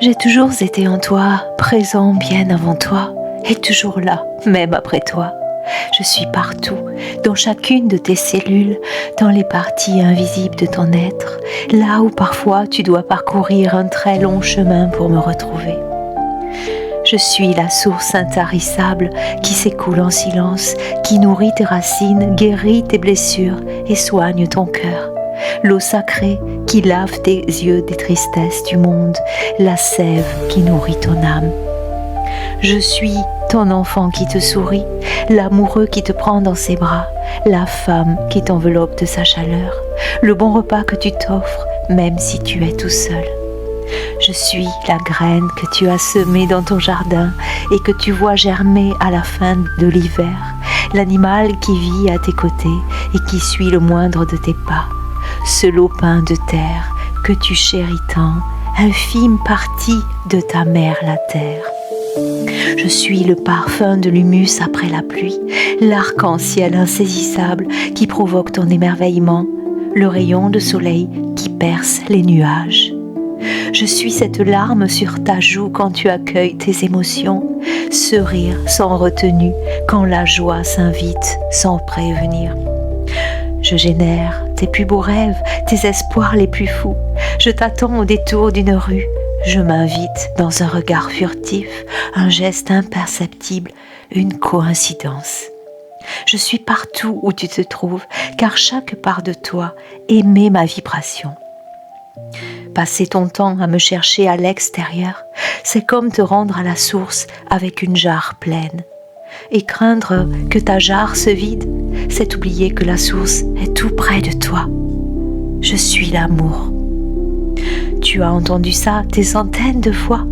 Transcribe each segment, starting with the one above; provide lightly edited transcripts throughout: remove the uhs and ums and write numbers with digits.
J'ai toujours été en toi, présent bien avant toi, et toujours là, même après toi. Je suis partout, dans chacune de tes cellules, dans les parties invisibles de ton être, là où parfois tu dois parcourir un très long chemin pour me retrouver. Je suis la source intarissable qui s'écoule en silence, qui nourrit tes racines, guérit tes blessures et soigne ton cœur. L'eau sacrée qui lave tes yeux des tristesses du monde, la sève qui nourrit ton âme. Je suis ton enfant qui te sourit, l'amoureux qui te prend dans ses bras, la femme qui t'enveloppe de sa chaleur, le bon repas que tu t'offres même si tu es tout seul. Je suis la graine que tu as semée dans ton jardin et que tu vois germer à la fin de l'hiver, l'animal qui vit à tes côtés et qui suit le moindre de tes pas, ce lopin de terre que tu chéris tant, infime partie de ta mère la terre. Je suis le parfum de l'humus après la pluie, l'arc-en-ciel insaisissable qui provoque ton émerveillement, le rayon de soleil qui perce les nuages. Je suis cette larme sur ta joue quand tu accueilles tes émotions, ce rire sans retenue quand la joie s'invite sans prévenir. Je génère tes plus beaux rêves, tes espoirs les plus fous. Je t'attends au détour d'une rue. Je m'invite dans un regard furtif, un geste imperceptible, une coïncidence. Je suis partout où tu te trouves, car chaque part de toi émet ma vibration. Passer ton temps à me chercher à l'extérieur, c'est comme te rendre à la source avec une jarre pleine. Et craindre que ta jarre se vide, c'est oublier que la source est tout près de toi. Je suis l'amour. Tu as entendu ça des centaines de fois.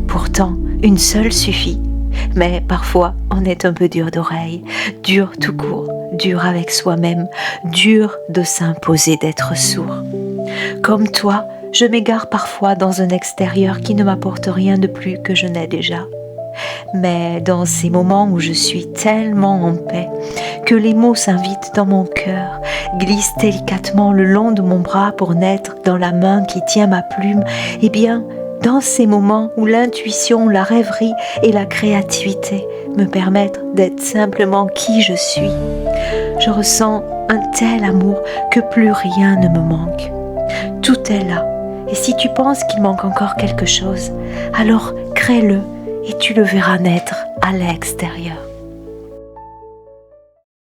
Pourtant, une seule suffit. Mais parfois, on est un peu dur d'oreille, dur tout court, dur avec soi-même, dur de s'imposer d'être sourd. Comme toi, je m'égare parfois dans un extérieur qui ne m'apporte rien de plus que je n'ai déjà. Mais dans ces moments où je suis tellement en paix que les mots s'invitent dans mon cœur, glissent délicatement le long de mon bras pour naître dans la main qui tient ma plume, eh bien, dans ces moments où l'intuition, la rêverie et la créativité me permettent d'être simplement qui je suis, je ressens un tel amour que plus rien ne me manque. Tout est là, et si tu penses qu'il manque encore quelque chose, alors crée-le et tu le verras naître à l'extérieur.